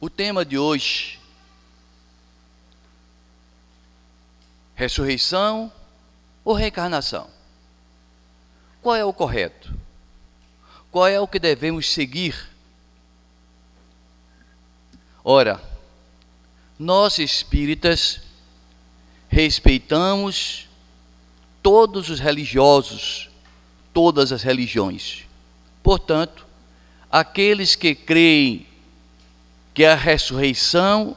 O tema de hoje, ressurreição ou reencarnação? Qual é o correto? Qual é o que devemos seguir? Ora, nós espíritas respeitamos todos os religiosos, todas as religiões. Portanto, aqueles que creem que a ressurreição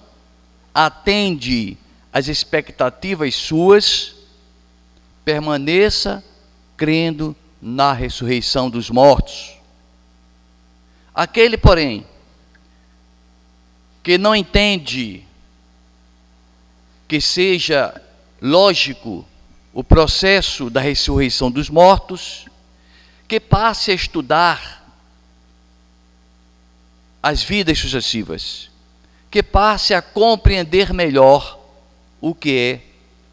atende às expectativas suas, permaneça crendo na ressurreição dos mortos. Aquele, porém, que não entende que seja lógico o processo da ressurreição dos mortos, que passe a estudar as vidas sucessivas, que passe a compreender melhor o que é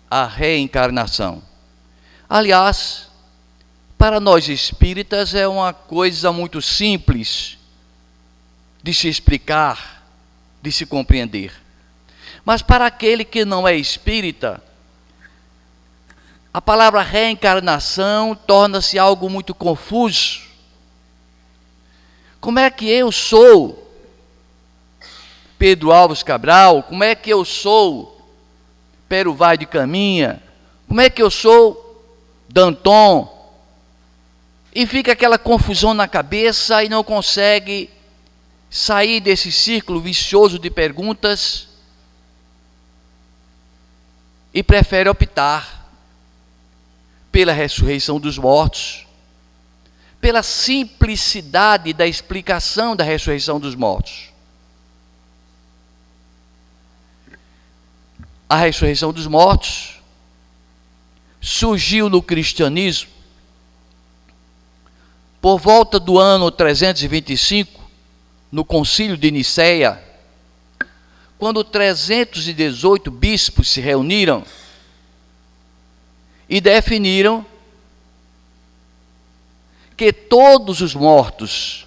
a reencarnação. Aliás, para nós espíritas é uma coisa muito simples de se explicar, de se compreender. Mas para aquele que não é espírita, a palavra reencarnação torna-se algo muito confuso. Como é que eu sou Pedro Alves Cabral? Como é que eu sou Pero Vaz de Caminha? Como é que eu sou Danton? E fica aquela confusão na cabeça e não consegue sair desse círculo vicioso de perguntas e prefere optar pela ressurreição dos mortos, pela simplicidade da explicação da ressurreição dos mortos. A ressurreição dos mortos surgiu no cristianismo por volta do ano 325, no Concílio de Nicéia, quando 318 bispos se reuniram e definiram que todos os mortos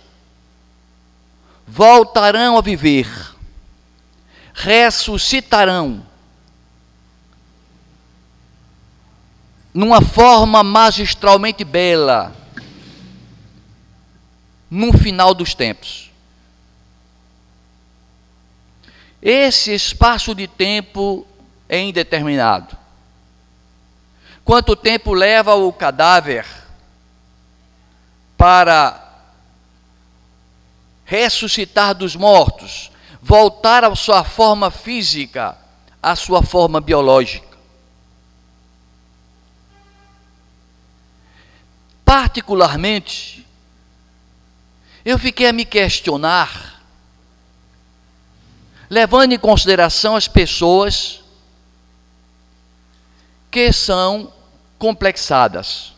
voltarão a viver, ressuscitarão, numa forma magistralmente bela, no final dos tempos. Esse espaço de tempo é indeterminado. Quanto tempo leva o cadáver para ressuscitar dos mortos, voltar à sua forma física, à sua forma biológica? Particularmente, eu fiquei a me questionar, levando em consideração as pessoas que são complexadas.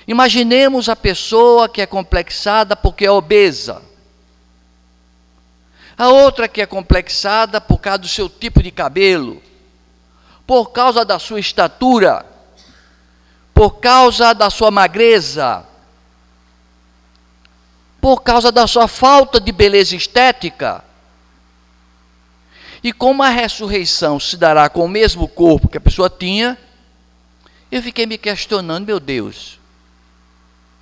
Imaginemos a pessoa que é complexada porque é obesa, a outra que é complexada por causa do seu tipo de cabelo, por causa da sua estatura, por causa da sua magreza, por causa da sua falta de beleza estética. E como a ressurreição se dará com o mesmo corpo que a pessoa tinha, eu fiquei me questionando, meu Deus,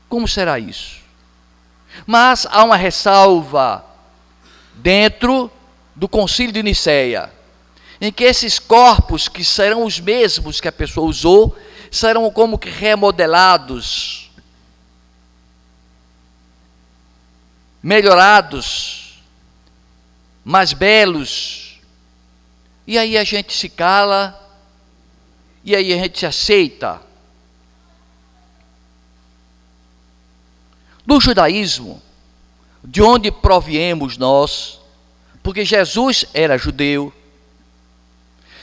como será isso? Mas há uma ressalva dentro do Concílio de Nicéia, em que esses corpos, que serão os mesmos que a pessoa usou, serão como que remodelados, melhorados, mais belos. E aí a gente se cala, e aí a gente se aceita. No judaísmo, de onde proviemos nós, porque Jesus era judeu,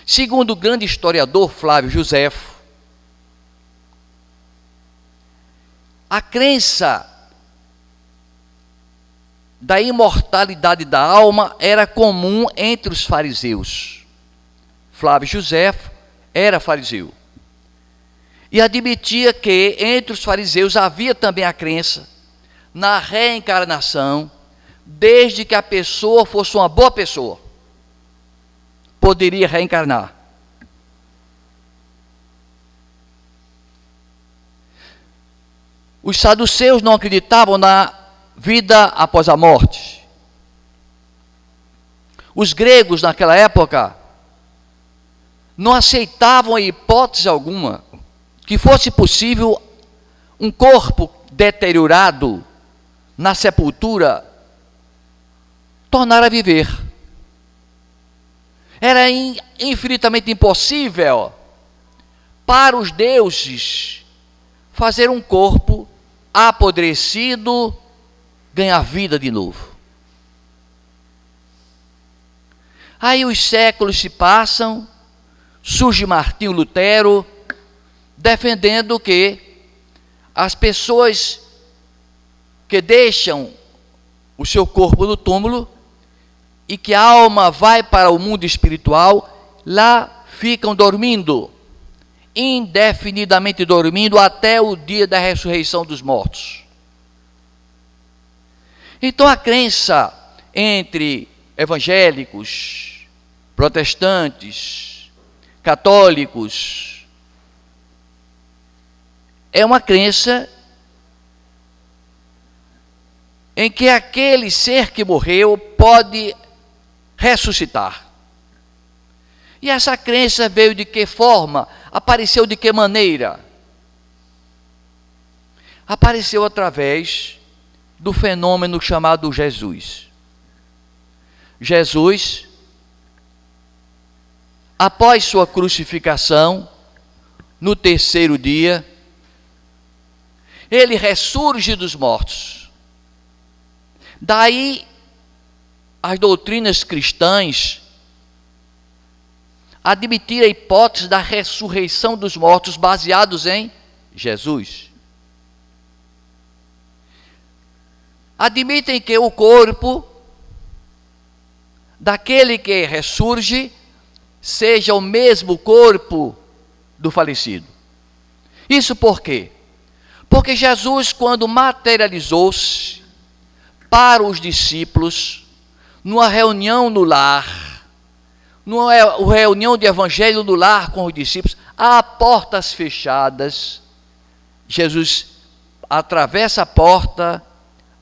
segundo o grande historiador Flávio Joséfo, a crença da imortalidade da alma era comum entre os fariseus. Flávio Joséfo era fariseu e admitia que entre os fariseus havia também a crença na reencarnação desde que a pessoa fosse uma boa pessoa, poderia reencarnar. Os saduceus não acreditavam na vida após a morte. Os gregos, naquela época, não aceitavam em hipótese alguma que fosse possível um corpo deteriorado na sepultura tornar a viver. Era infinitamente impossível para os deuses fazer um corpo apodrecido ganhar vida de novo. Aí os séculos se passam, surge Martinho Lutero defendendo que as pessoas que deixam o seu corpo no túmulo e que a alma vai para o mundo espiritual, lá ficam dormindo, indefinidamente dormindo até o dia da ressurreição dos mortos. Então a crença entre evangélicos, protestantes, católicos, é uma crença em que aquele ser que morreu pode ressuscitar. E essa crença veio de que forma? Apareceu de que maneira? Apareceu através do fenômeno chamado Jesus. Jesus, após sua crucificação, no terceiro dia, ele ressurge dos mortos. Daí, as doutrinas cristãs admitiram a hipótese da ressurreição dos mortos baseados em Jesus. Admitem que o corpo daquele que ressurge seja o mesmo corpo do falecido. Isso por quê? Porque Jesus, quando materializou-se para os discípulos, numa reunião no lar, numa reunião de evangelho no lar com os discípulos, a portas fechadas, Jesus atravessa a porta,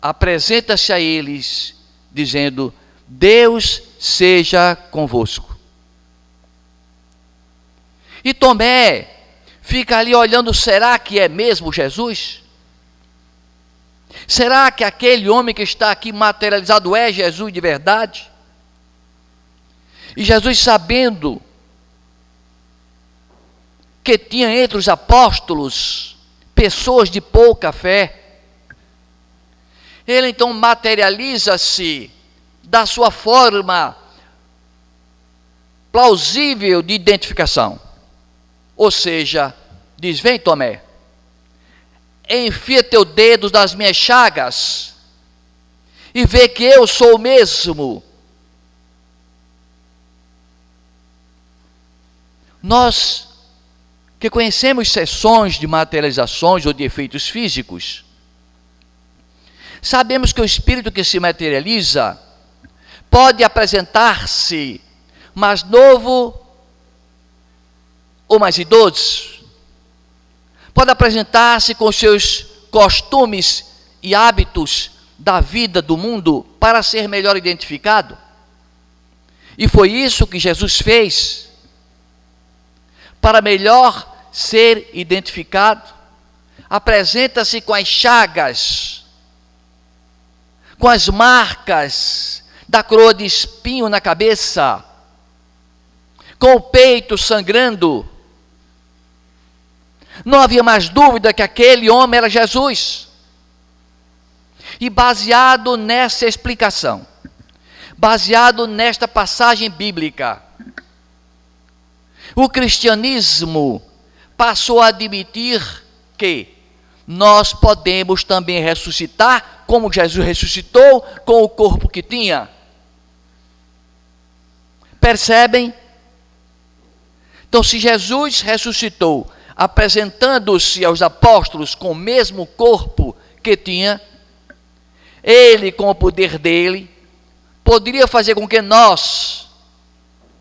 apresenta-se a eles, dizendo: Deus seja convosco. E Tomé fica ali olhando, será que é mesmo Jesus? Será que aquele homem que está aqui materializado é Jesus de verdade? E Jesus, sabendo que tinha entre os apóstolos pessoas de pouca fé, ele então materializa-se da sua forma plausível de identificação. Ou seja, diz: vem, Tomé, enfia teu dedo nas minhas chagas e vê que eu sou o mesmo. Nós que conhecemos sessões de materializações ou de efeitos físicos, sabemos que o espírito que se materializa pode apresentar-se mais novo ou mais idoso, pode apresentar-se com seus costumes e hábitos da vida do mundo para ser melhor identificado. E foi isso que Jesus fez para melhor ser identificado. Apresenta-se com as chagas, com as marcas da coroa de espinho na cabeça, com o peito sangrando. Não havia mais dúvida que aquele homem era Jesus. E baseado nessa explicação, baseado nesta passagem bíblica, o cristianismo passou a admitir que nós podemos também ressuscitar, como Jesus ressuscitou com o corpo que tinha. Percebem? Então, se Jesus ressuscitou, apresentando-se aos apóstolos com o mesmo corpo que tinha, Ele, com o poder dele, poderia fazer com que nós,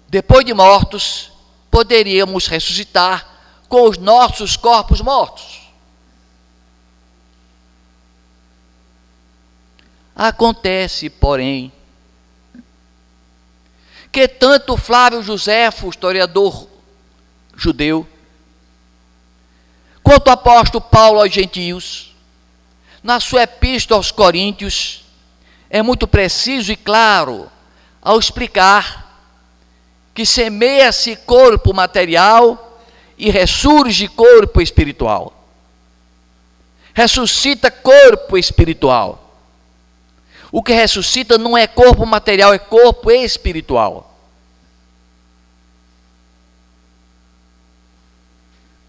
depois de mortos, poderíamos ressuscitar com os nossos corpos mortos. Acontece, porém, que tanto Flávio Joséfo, historiador judeu, quanto o apóstolo Paulo aos gentios, na sua epístola aos Coríntios, é muito preciso e claro ao explicar que semeia-se corpo material e ressurge corpo espiritual. Ressuscita corpo espiritual. O que ressuscita não é corpo material, é corpo espiritual.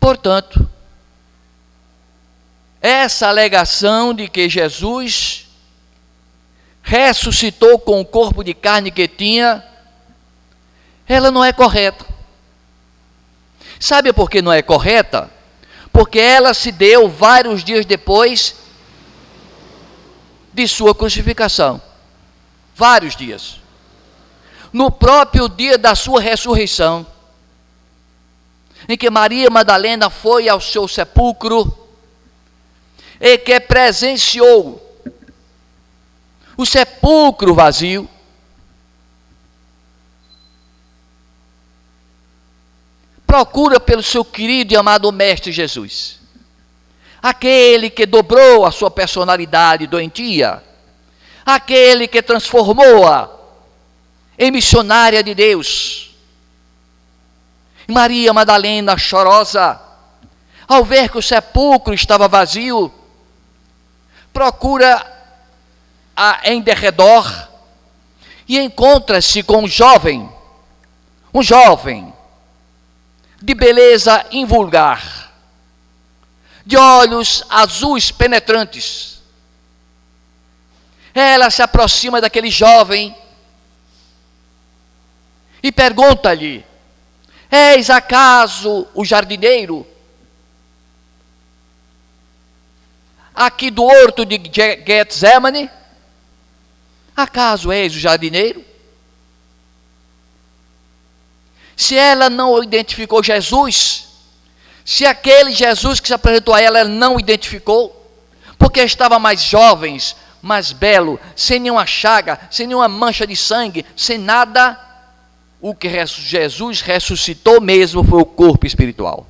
Portanto, essa alegação de que Jesus ressuscitou com o corpo de carne que tinha, ela não é correta. Sabe por que não é correta? Porque ela se deu vários dias depois de sua crucificação. Vários dias. No próprio dia da sua ressurreição, em que Maria Madalena foi ao seu sepulcro e que presenciou o sepulcro vazio, procura pelo seu querido e amado Mestre Jesus, aquele que dobrou a sua personalidade doentia, aquele que transformou-a em missionária de Deus. Maria Madalena, chorosa, ao ver que o sepulcro estava vazio, procura em derredor e encontra-se com um jovem de beleza invulgar, de olhos azuis penetrantes. Ela se aproxima daquele jovem e pergunta-lhe: és acaso o jardineiro aqui do horto de Getsemane? Acaso és o jardineiro? Se ela não identificou Jesus, se aquele Jesus que se apresentou a ela não identificou, porque estava mais jovem, mais belo, sem nenhuma chaga, sem nenhuma mancha de sangue, sem nada, o que Jesus ressuscitou mesmo foi o corpo espiritual.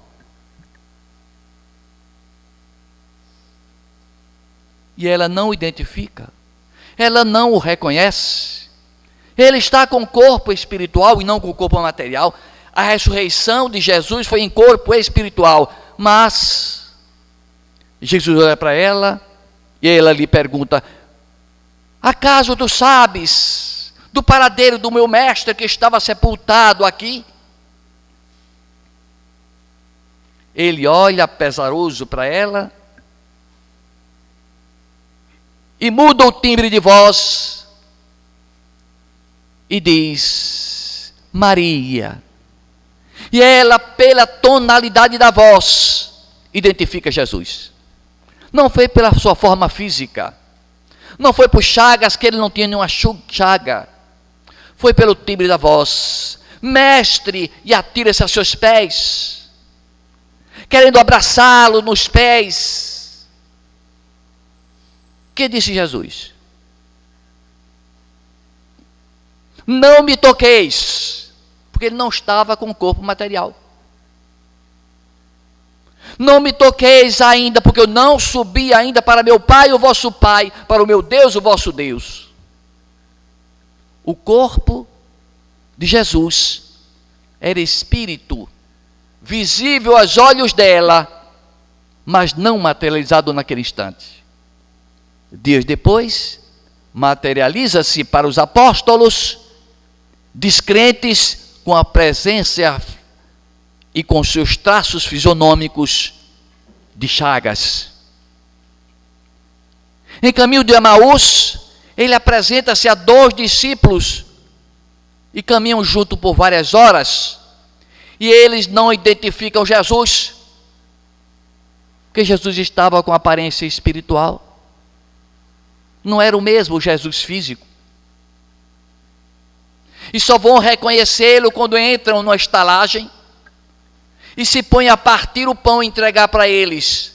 E ela não o identifica, ela não o reconhece. Ele está com o corpo espiritual e não com o corpo material. A ressurreição de Jesus foi em corpo espiritual, mas Jesus olha para ela e ela lhe pergunta: acaso tu sabes do paradeiro do meu mestre que estava sepultado aqui? Ele olha pesaroso para ela e muda o timbre de voz e diz: Maria. E ela, pela tonalidade da voz, identifica Jesus. Não foi pela sua forma física, não foi por chagas, que ele não tinha nenhuma chaga, foi pelo timbre da voz. Mestre, e atira-se a seus pés, querendo abraçá-lo nos pés. Que disse Jesus? Não me toqueis, porque ele não estava com o corpo material. Não me toqueis ainda, porque eu não subi ainda para meu Pai, o vosso Pai, para o meu Deus, o vosso Deus. O corpo de Jesus era espírito, visível aos olhos dela, mas não materializado naquele instante. Dias depois, materializa-se para os apóstolos, descrentes, com a presença e com seus traços fisionômicos de chagas. Em caminho de Emaús, ele apresenta-se a 2 discípulos e caminham junto por várias horas, e eles não identificam Jesus, porque Jesus estava com aparência espiritual. Não era o mesmo Jesus físico. E só vão reconhecê-lo quando entram numa estalagem e se põem a partir o pão e entregar para eles.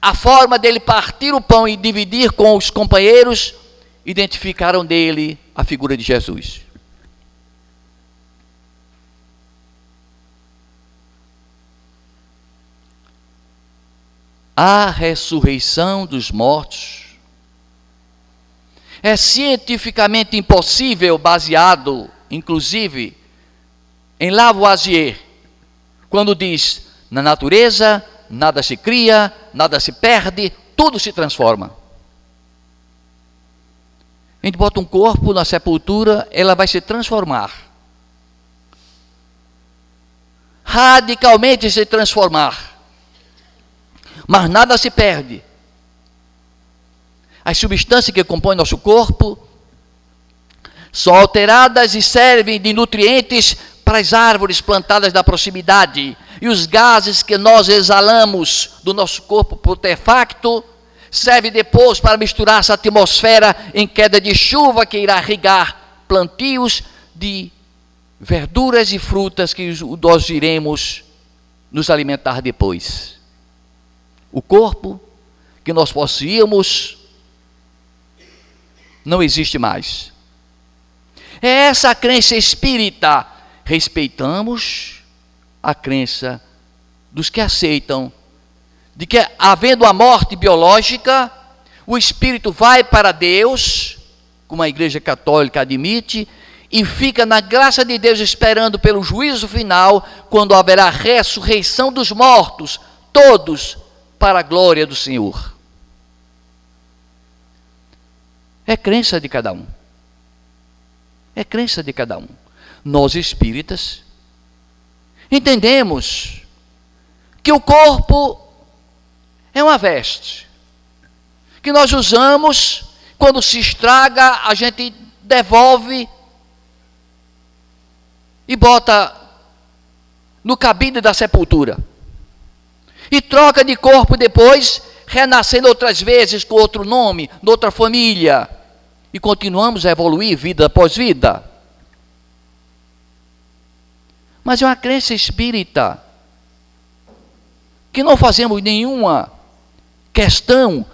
A forma dele partir o pão e dividir com os companheiros, identificaram dele a figura de Jesus. A ressurreição dos mortos é cientificamente impossível, baseado, inclusive, em Lavoisier, quando diz: na natureza, nada se cria, nada se perde, tudo se transforma. A gente bota um corpo na sepultura, ela vai se transformar. Radicalmente se transformar. Mas nada se perde. As substâncias que compõem nosso corpo são alteradas e servem de nutrientes para as árvores plantadas na proximidade. E os gases que nós exalamos do nosso corpo putrefacto servem depois para misturar essa atmosfera em queda de chuva que irá irrigar plantios de verduras e frutas que nós iremos nos alimentar depois. O corpo que nós possuíamos não existe mais. É essa a crença espírita. Respeitamos a crença dos que aceitam de que, havendo a morte biológica, o espírito vai para Deus, como a Igreja Católica admite, e fica na graça de Deus esperando pelo juízo final, quando haverá ressurreição dos mortos, todos para a glória do Senhor. É crença de cada um. É crença de cada um. Nós espíritas entendemos que o corpo é uma veste que nós usamos, quando se estraga, a gente devolve e bota no cabide da sepultura. E troca de corpo depois, renascendo outras vezes com outro nome, noutra família. E continuamos a evoluir vida após vida. Mas é uma crença espírita que não fazemos nenhuma questão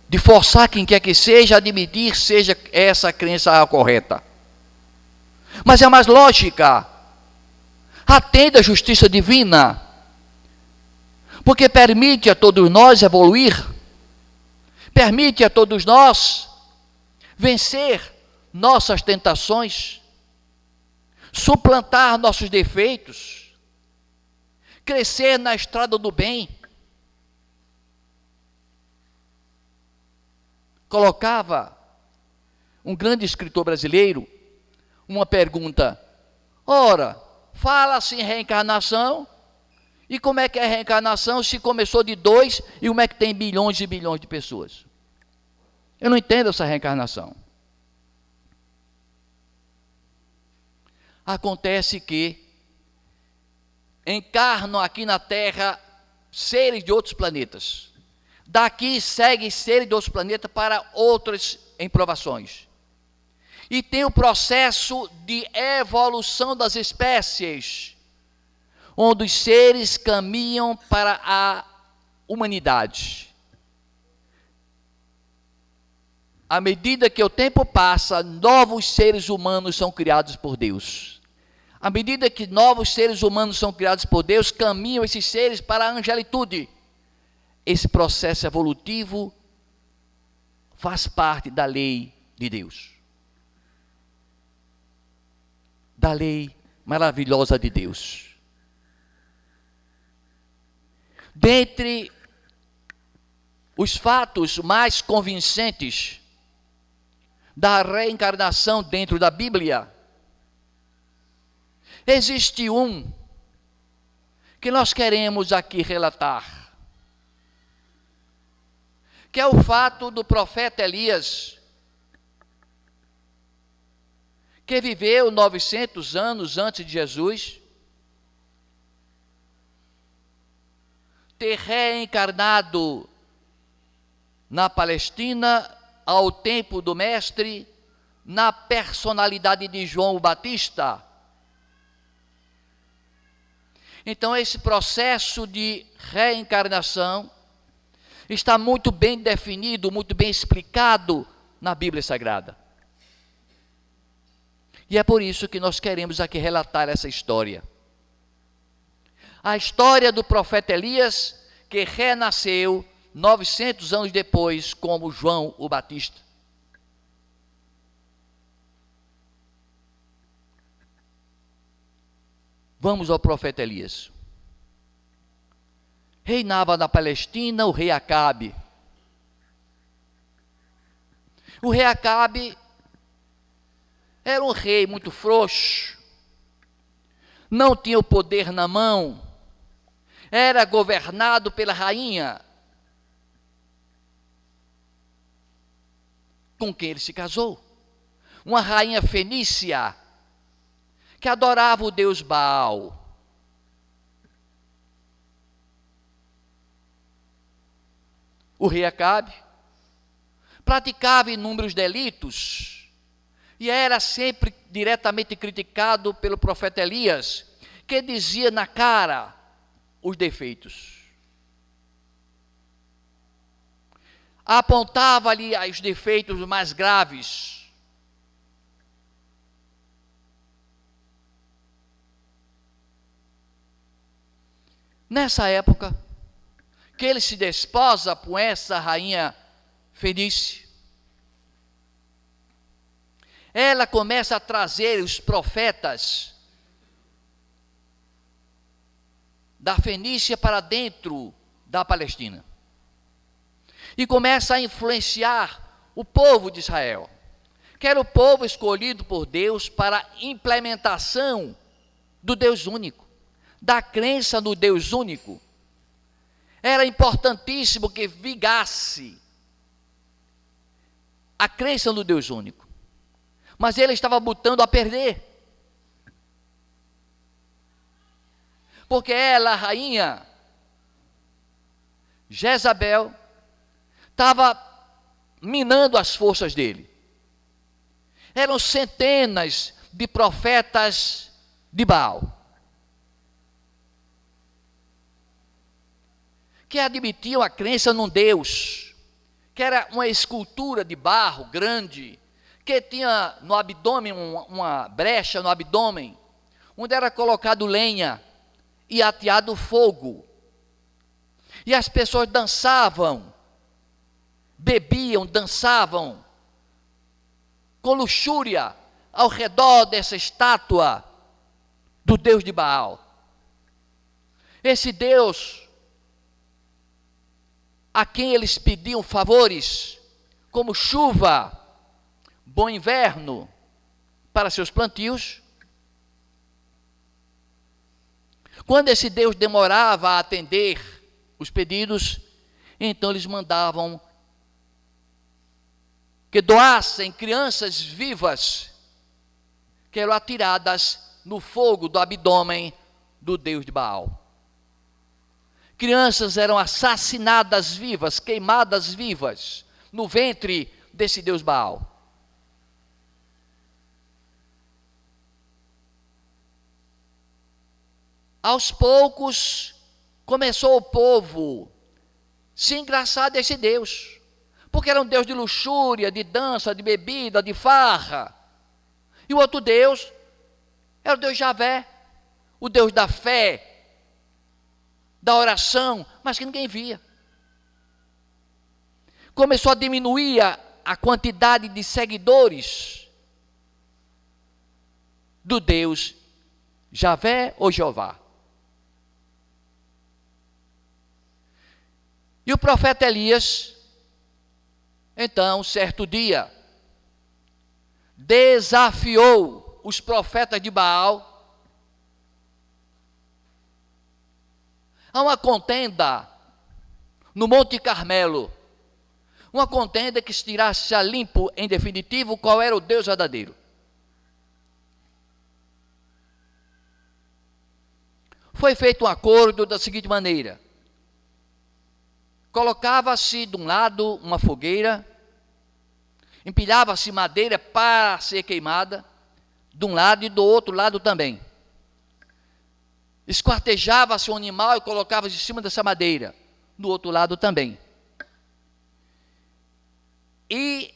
de forçar quem quer que seja, admitir seja essa crença a correta. Mas é mais lógica. Atende à justiça divina. Porque permite a todos nós evoluir, permite a todos nós vencer nossas tentações, suplantar nossos defeitos, crescer na estrada do bem. Colocava um grande escritor brasileiro uma pergunta: ora, fala-se em reencarnação, e como é que é a reencarnação se começou de 2 e como é que tem bilhões e bilhões de pessoas? Eu não entendo essa reencarnação. Acontece que encarnam aqui na Terra seres de outros planetas. Daqui seguem seres de outros planetas para outras provações. E tem o processo de evolução das espécies, onde os seres caminham para a humanidade. À medida que o tempo passa, novos seres humanos são criados por Deus. À medida que novos seres humanos são criados por Deus, caminham esses seres para a angelitude. Esse processo evolutivo faz parte da lei de Deus. Da lei maravilhosa de Deus. Dentre os fatos mais convincentes da reencarnação dentro da Bíblia, existe um que nós queremos aqui relatar, que é o fato do profeta Elias, que viveu 900 anos antes de Jesus, ter reencarnado na Palestina, ao tempo do Mestre, na personalidade de João Batista. Então, esse processo de reencarnação está muito bem definido, muito bem explicado na Bíblia Sagrada. E é por isso que nós queremos aqui relatar essa história. A história do profeta Elias, que renasceu 900 anos depois, como João o Batista. Vamos ao profeta Elias. Reinava na Palestina o rei Acabe. O rei Acabe era um rei muito frouxo, não tinha o poder na mão, era governado pela rainha, com quem ele se casou, uma rainha fenícia, que adorava o deus Baal. O rei Acabe praticava inúmeros delitos e era sempre diretamente criticado pelo profeta Elias, que dizia na cara os defeitos. Apontava-lhe os defeitos mais graves. Nessa época, que ele se desposa com essa rainha fenícia, ela começa a trazer os profetas da Fenícia para dentro da Palestina. E começa a influenciar o povo de Israel, que era o povo escolhido por Deus para a implementação do Deus único, da crença no Deus único. Era importantíssimo que vigasse a crença no Deus único. Mas ele estava botando a perder. Porque ela, a rainha Jezabel, estava minando as forças dele. Eram centenas de profetas de Baal, que admitiam a crença num Deus, que era uma escultura de barro grande, que tinha no abdômen uma brecha no abdômen, onde era colocado lenha e ateado fogo. E as pessoas dançavam, bebiam, dançavam, com luxúria, ao redor dessa estátua do Deus de Baal. Esse Deus a quem eles pediam favores, como chuva, bom inverno para seus plantios. Quando esse Deus demorava a atender os pedidos, então eles mandavam que doassem crianças vivas, que eram atiradas no fogo do abdômen do Deus de Baal. Crianças eram assassinadas vivas, queimadas vivas, no ventre desse Deus Baal. Aos poucos, começou o povo se engraçar desse Deus, porque era um Deus de luxúria, de dança, de bebida, de farra. E o outro Deus era o Deus Javé, o Deus da fé, da oração, mas que ninguém via. Começou a diminuir a quantidade de seguidores do Deus Javé ou Jeová. E o profeta Elias, então, certo dia, desafiou os profetas de Baal a uma contenda no Monte Carmelo, uma contenda que se tirasse a limpo, em definitivo, qual era o Deus verdadeiro. Foi feito um acordo da seguinte maneira: colocava-se de um lado uma fogueira, empilhava-se madeira para ser queimada, de um lado e do outro lado também. Esquartejava-se um animal e colocava-se em cima dessa madeira, do outro lado também. E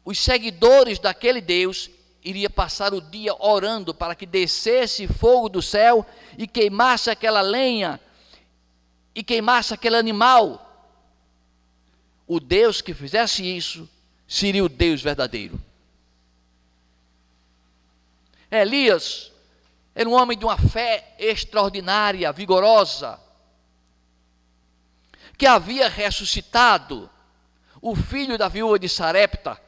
os seguidores daquele Deus iriam passar o dia orando para que descesse fogo do céu e queimasse aquela lenha, e queimasse aquele animal. O Deus que fizesse isso seria o Deus verdadeiro. Elias era um homem de uma fé extraordinária, vigorosa, que havia ressuscitado o filho da viúva de Sarepta,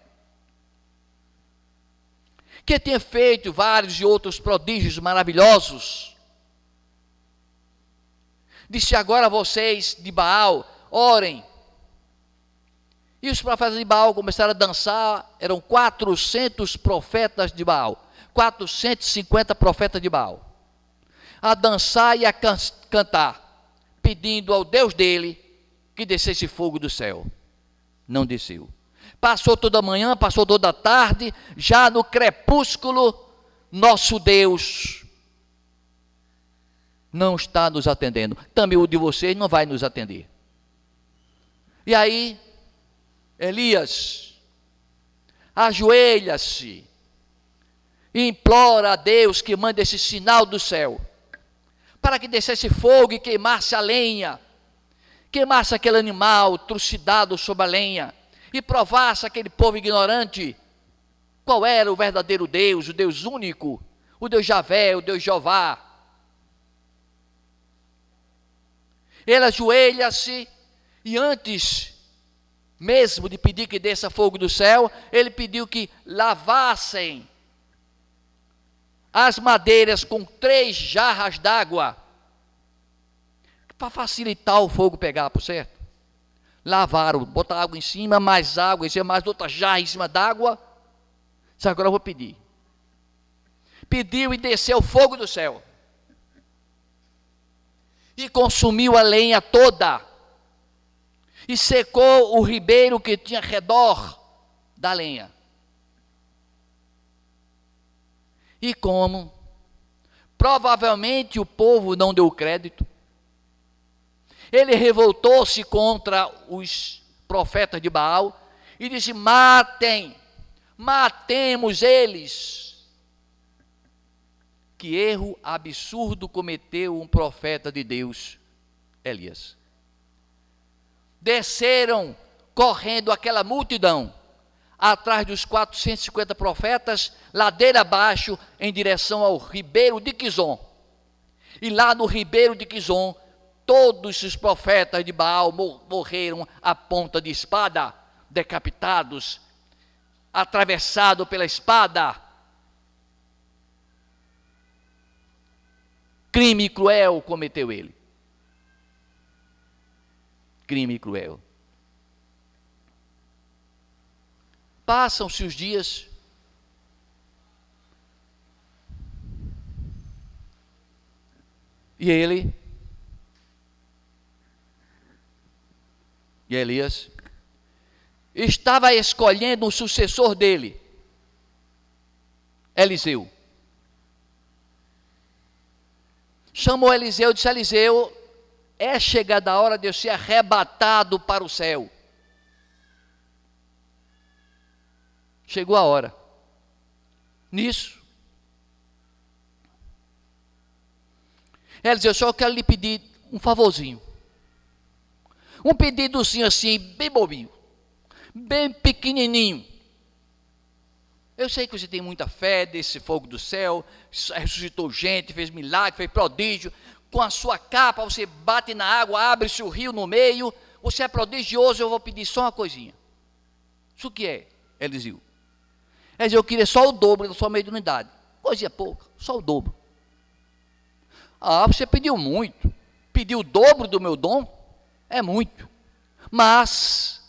que tinha feito vários e outros prodígios maravilhosos. Disse: agora vocês de Baal, orem. E os profetas de Baal começaram a dançar. Eram 400 profetas de Baal, 450 profetas de Baal, a dançar e a cantar, pedindo ao Deus dele que descesse fogo do céu. Não desceu. Passou toda a manhã, passou toda a tarde, já no crepúsculo, nosso Deus não está nos atendendo. Também o de vocês não vai nos atender. E aí, Elias ajoelha-se e implora a Deus que mande esse sinal do céu, para que descesse fogo e queimasse a lenha, queimasse aquele animal trucidado sobre a lenha, e provasse aquele povo ignorante qual era o verdadeiro Deus, o Deus único, o Deus Javé, o Deus Jeová. Ele ajoelha-se e antes mesmo de pedir que desça fogo do céu, ele pediu que lavassem as madeiras com 3 jarras d'água, para facilitar o fogo pegar, por certo? Lavaram, botaram água em cima, mais água em cima, mais outra jarra em cima d'água. Disse: agora eu vou pedir. Pediu e desceu o fogo do céu, e consumiu a lenha toda, e secou o ribeiro que tinha ao redor da lenha. E como provavelmente o povo não deu crédito, ele revoltou-se contra os profetas de Baal e disse: matemos eles. Que erro absurdo cometeu um profeta de Deus, Elias. Desceram correndo aquela multidão, atrás dos 450 profetas, ladeira abaixo, em direção ao ribeiro de Quizon. E lá no ribeiro de Quizon, todos os profetas de Baal morreram à ponta de espada, decapitados, atravessados pela espada. Crime cruel cometeu ele. Crime cruel. Passam-se os dias, e Elias estava escolhendo um sucessor dele, Eliseu. Chamou Eliseu e disse: Eliseu, é chegada a hora de eu ser arrebatado para o céu. Chegou a hora. Nisso, Eliseu: só quero lhe pedir um favorzinho. Um pedidozinho assim, bem bobinho, bem pequenininho. Eu sei que você tem muita fé desse fogo do céu, ressuscitou gente, fez milagre, fez prodígio. Com a sua capa você bate na água, abre-se o rio no meio. Você é prodigioso, eu vou pedir só uma coisinha. Isso que é, Eliseu? Eliseu, eu queria só o dobro da sua mediunidade. Coisinha pouca, só o dobro. Ah, você pediu muito. Pediu o dobro do meu dom? É muito. Mas,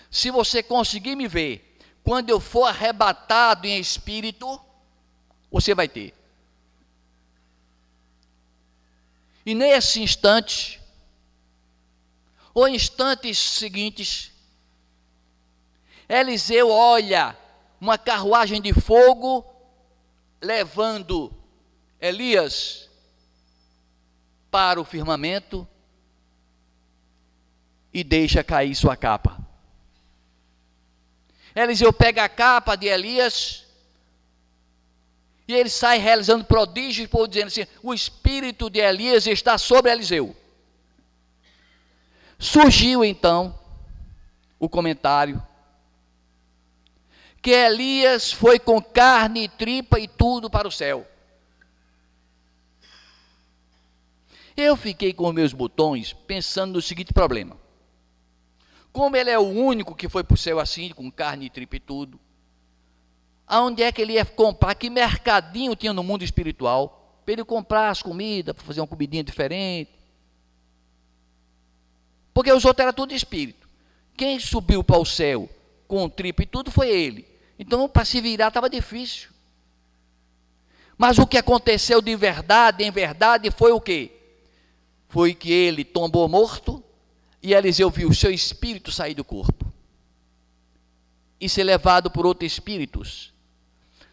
se você conseguir me ver, quando eu for arrebatado em espírito, você vai ter. E nesse instante, Ou instantes seguintes, Eliseu olha uma carruagem de fogo levando Elias para o firmamento e deixa cair sua capa. Eliseu pega a capa de Elias e ele sai realizando prodígios, dizendo assim: o espírito de Elias está sobre Eliseu. Surgiu então o comentário que Elias foi com carne e tripa e tudo para o céu. Eu fiquei com os meus botões pensando no seguinte problema: como ele é o único que foi para o céu assim, com carne e tripa e tudo, aonde é que ele ia comprar? Que mercadinho tinha no mundo espiritual para ele comprar as comidas, para fazer uma comidinha diferente? Porque os outros eram tudo espírito. Quem subiu para o céu com tripa e tudo foi ele. Então, para se virar estava difícil. Mas o que aconteceu de verdade, em verdade, foi o quê? Foi que ele tombou morto e Eliseu viu o seu espírito sair do corpo e ser levado por outros espíritos.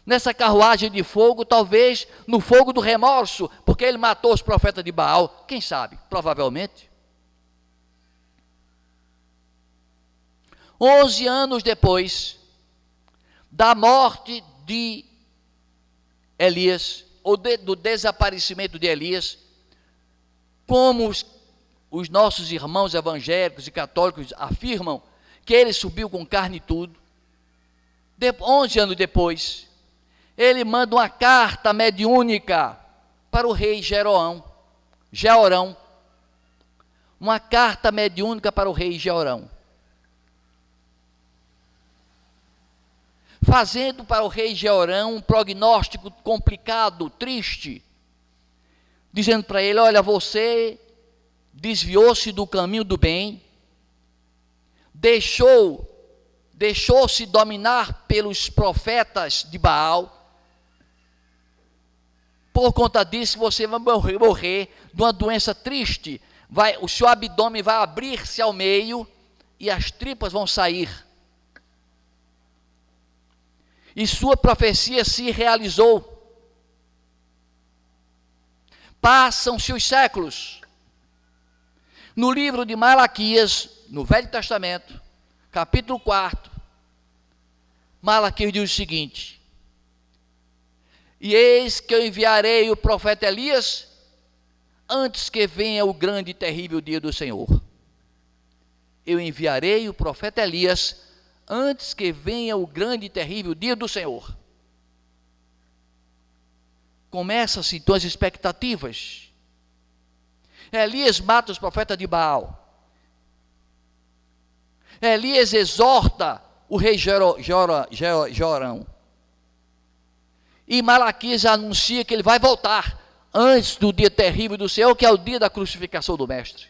Nessa carruagem de fogo, talvez no fogo do remorso, porque ele matou os profetas de Baal. Quem sabe? Provavelmente. 11 anos depois da morte de Elias, ou do desaparecimento de Elias, como os nossos irmãos evangélicos e católicos afirmam que ele subiu com carne e tudo, 11 anos depois, ele manda uma carta mediúnica para o rei Jeorão, uma carta mediúnica para o rei Jeorão, fazendo para o rei Jeorão um prognóstico complicado, triste, dizendo para ele: olha, você desviou-se do caminho do bem, deixou-se dominar pelos profetas de Baal. Por conta disso, você vai morrer de uma doença triste. O seu abdômen vai abrir-se ao meio e as tripas vão sair. E sua profecia se realizou. Passam-se os séculos. No livro de Malaquias, no Velho Testamento, capítulo 4, Malaquias diz o seguinte: e eis que eu enviarei o profeta Elias antes que venha o grande e terrível dia do Senhor. Eu enviarei o profeta Elias antes que venha o grande e terrível dia do Senhor. Começam-se então as expectativas. Elias mata os profetas de Baal. Elias exorta o rei Jeorão. E Malaquias anuncia que ele vai voltar antes do dia terrível do Senhor, que é o dia da crucificação do Mestre.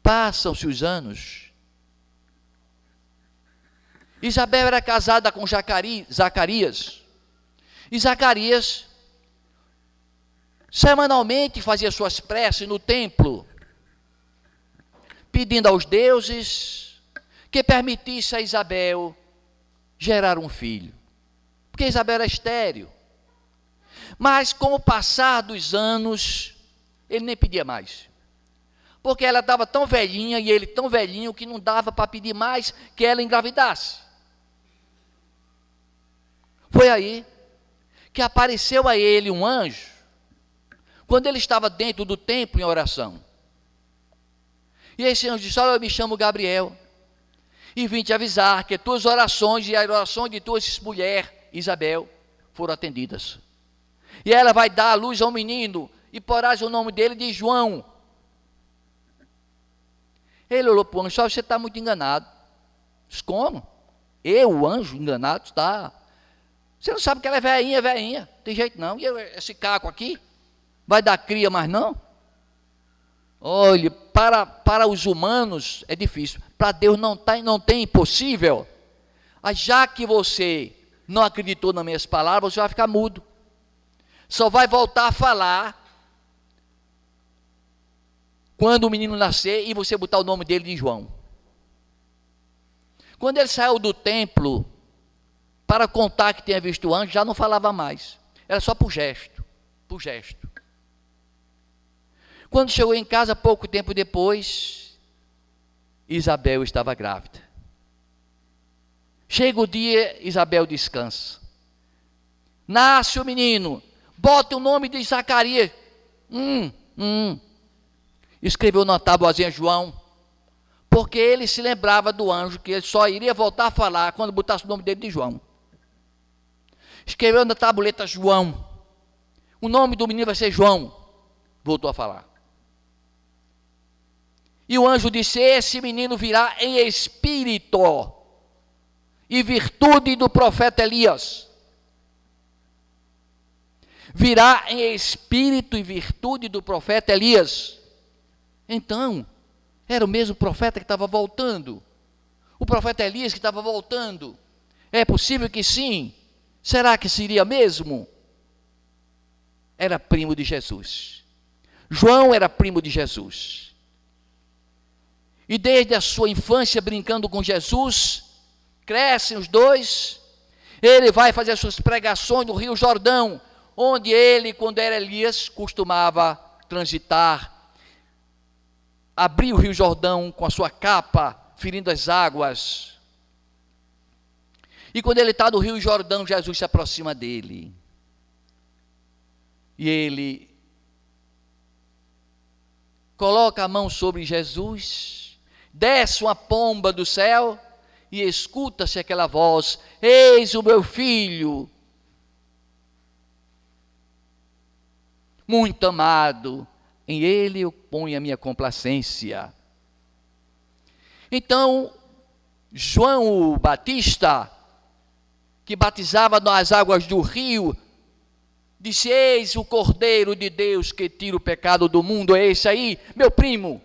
Passam-se os anos. Isabel era casada com Zacarias. E Zacarias semanalmente fazia suas preces no templo, pedindo aos deuses que permitisse a Isabel gerar um filho, porque Isabel era estéril. Mas com o passar dos anos, ele nem pedia mais, porque ela estava tão velhinha e ele tão velhinho que não dava para pedir mais que ela engravidasse. Foi aí que apareceu a ele um anjo, quando ele estava dentro do templo em oração. E esse anjo disse: olha, eu me chamo Gabriel, e vim te avisar que tuas orações e as orações de tua mulher, Isabel, foram atendidas. E ela vai dar à luz a um menino, e porás o nome dele de João. Ele olhou para o anjo: só você está muito enganado. Disse: como? Eu, o anjo, enganado? Está. Você não sabe que ela é velhinha, tem jeito não. E esse caco aqui, vai dar cria, mas não? Olha, para os humanos é difícil, para Deus não tem impossível. Já que você não acreditou nas minhas palavras, você vai ficar mudo. Só vai voltar a falar quando o menino nascer e você botar o nome dele de João. Quando ele saiu do templo para contar que tinha visto o anjo, já não falava mais. Era só por gesto, por gesto. Quando chegou em casa, pouco tempo depois, Isabel estava grávida. Chega o dia, Isabel descansa. Nasce o menino, bota o nome de Zacarias. Escreveu na tabuazinha João, porque ele se lembrava do anjo, que ele só iria voltar a falar quando botasse o nome dele de João. Escreveu na tabuleta João. O nome do menino vai ser João. Voltou a falar. E o anjo disse: esse menino virá em espírito e virtude do profeta Elias. Virá em espírito e virtude do profeta Elias. Então, era o mesmo profeta que estava voltando. O profeta Elias que estava voltando. É possível que sim. Será que seria mesmo? Era primo de Jesus. João era primo de Jesus. E desde a sua infância brincando com Jesus, crescem os dois. Ele vai fazer as suas pregações no Rio Jordão, onde ele, quando era Elias, costumava transitar. Abrir o Rio Jordão com a sua capa, ferindo as águas. E quando ele está no Rio Jordão, Jesus se aproxima dele. E ele coloca a mão sobre Jesus, desce uma pomba do céu e escuta-se aquela voz: eis o meu filho, muito amado, em ele eu ponho a minha complacência. Então, João Batista, que batizava nas águas do rio, disse: eis o Cordeiro de Deus que tira o pecado do mundo. É esse aí, meu primo.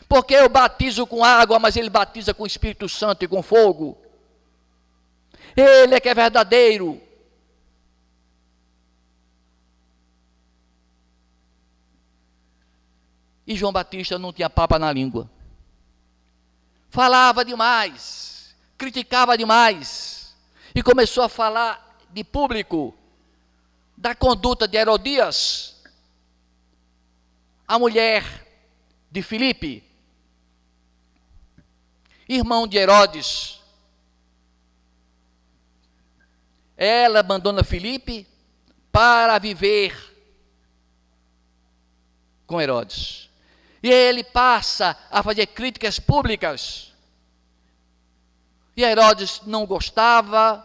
Porque eu batizo com água, mas ele batiza com o Espírito Santo e com fogo. Ele é que é verdadeiro. E João Batista não tinha papa na língua. Falava demais, criticava demais. E começou a falar de público, da conduta de Herodias, a mulher de Filipe, irmão de Herodes. Ela abandona Filipe para viver com Herodes. E ele passa a fazer críticas públicas. E Herodes não gostava,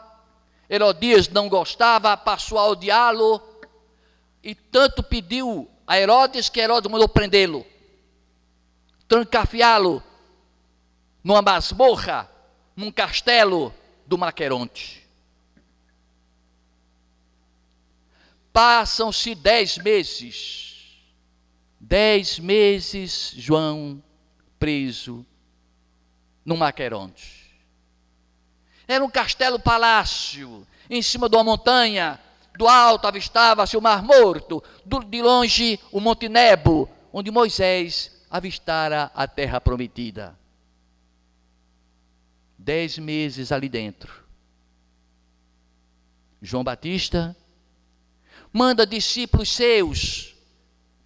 Herodias não gostava, passou a odiá-lo. E tanto pediu a Herodes que Herodes mandou prendê-lo, trancafiá-lo numa masmorra, num castelo do Maqueronte. Passam-se 10 meses. 10 meses João preso no Maqueronte. Era um castelo-palácio, em cima de uma montanha. Do alto avistava-se o Mar Morto, de longe o Monte Nebo, onde Moisés avistara a terra prometida. 10 meses ali dentro. João Batista manda discípulos seus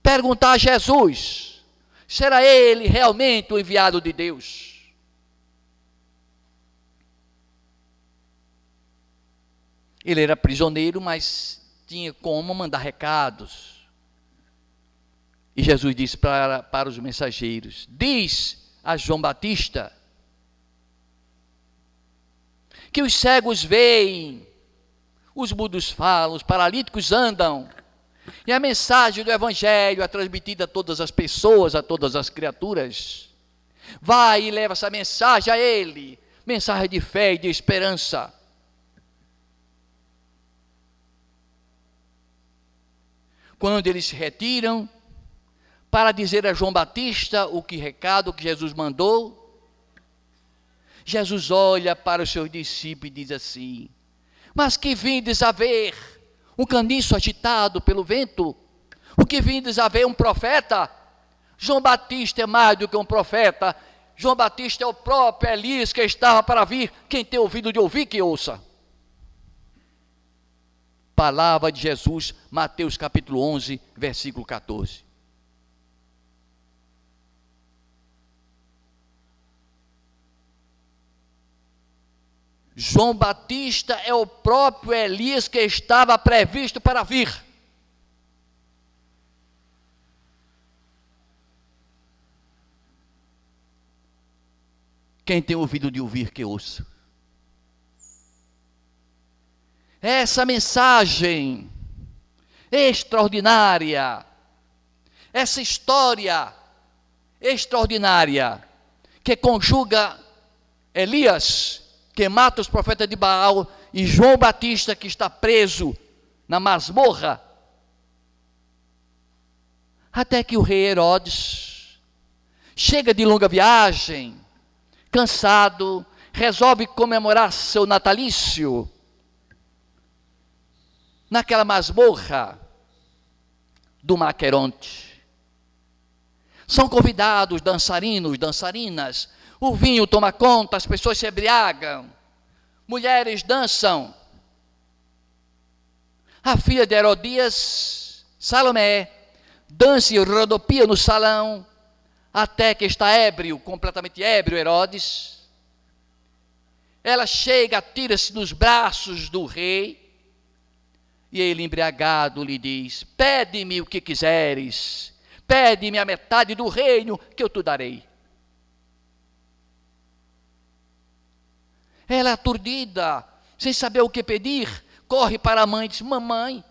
perguntar a Jesus: será ele realmente o enviado de Deus? Ele era prisioneiro, mas tinha como mandar recados. E Jesus disse para os mensageiros: diz a João Batista que os cegos veem, os mudos falam, os paralíticos andam. E a mensagem do Evangelho é transmitida a todas as pessoas, a todas as criaturas. Vai e leva essa mensagem a ele, mensagem de fé e de esperança. Quando eles se retiram para dizer a João Batista o recado que Jesus mandou, Jesus olha para os seus discípulos e diz assim: mas que vindes a ver? Um caniço agitado pelo vento? O que vindes a ver um profeta? João Batista é mais do que um profeta. João Batista é o próprio Elias que estava para vir. Quem tem ouvido de ouvir, que ouça. Palavra de Jesus, Mateus capítulo 11, versículo 14. João Batista é o próprio Elias que estava previsto para vir. Quem tem ouvido de ouvir, que ouça. Essa mensagem extraordinária, essa história extraordinária, que conjuga Elias, que mata os profetas de Baal, e João Batista, que está preso na masmorra, até que o rei Herodes chega de longa viagem, cansado, resolve comemorar seu natalício naquela masmorra do Maqueronte. São convidados dançarinos, dançarinas, o vinho toma conta, as pessoas se embriagam, mulheres dançam. A filha de Herodias, Salomé, dança e rodopia no salão, até que está ébrio, completamente ébrio Herodes. Ela chega, tira-se nos braços do rei, e ele, embriagado, lhe diz: pede-me o que quiseres, pede-me a metade do reino, que eu te darei. Ela, aturdida, sem saber o que pedir, corre para a mãe e diz: mamãe,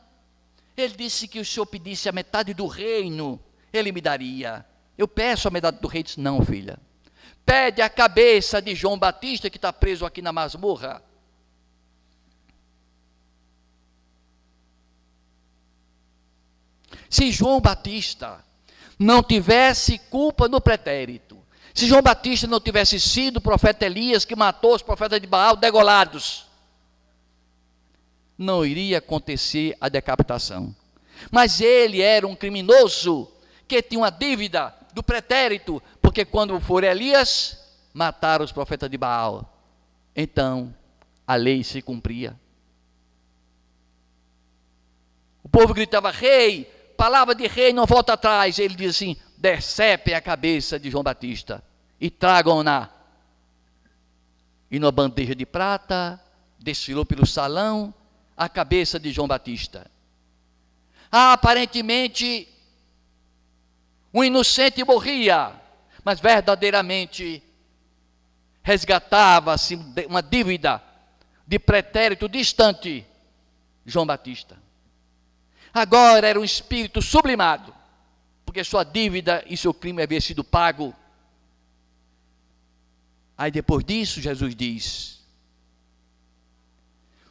ele disse que o senhor pedisse a metade do reino, ele me daria. Eu peço a metade do reino. Diz: não, filha, pede a cabeça de João Batista, que está preso aqui na masmorra. Se João Batista não tivesse culpa no pretérito, se João Batista não tivesse sido o profeta Elias que matou os profetas de Baal degolados, não iria acontecer a decapitação. Mas ele era um criminoso que tinha uma dívida do pretérito, porque quando for Elias, mataram os profetas de Baal. Então, a lei se cumpria. O povo gritava: rei, palavra de rei, não volta atrás. Ele diz assim: decepem a cabeça de João Batista e tragam-na. E numa bandeja de prata, desfilou pelo salão a cabeça de João Batista. Aparentemente, um inocente morria, mas verdadeiramente resgatava-se uma dívida de pretérito distante, João Batista. Agora era um espírito sublimado, porque sua dívida e seu crime havia sido pago. Aí depois disso, Jesus diz: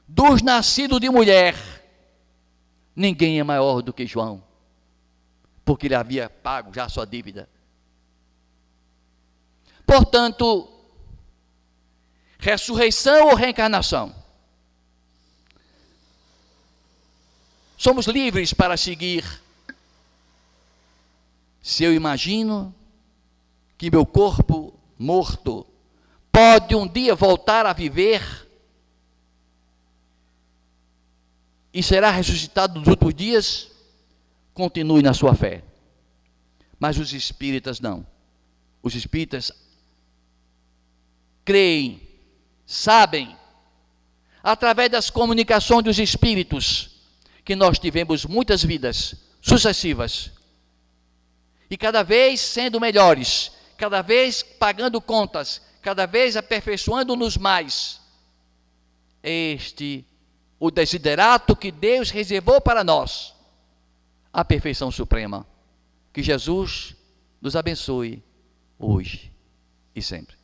dos nascidos de mulher, ninguém é maior do que João, porque ele havia pago já a sua dívida. Portanto, ressurreição ou reencarnação? Somos livres para seguir. Se eu imagino que meu corpo morto pode um dia voltar a viver e será ressuscitado nos últimos dias, continue na sua fé. Mas os espíritas não. Os espíritas creem, sabem, através das comunicações dos espíritos, que nós tivemos muitas vidas sucessivas, e cada vez sendo melhores, cada vez pagando contas, cada vez aperfeiçoando-nos mais. O desiderato que Deus reservou para nós, a perfeição suprema. Que Jesus nos abençoe hoje e sempre.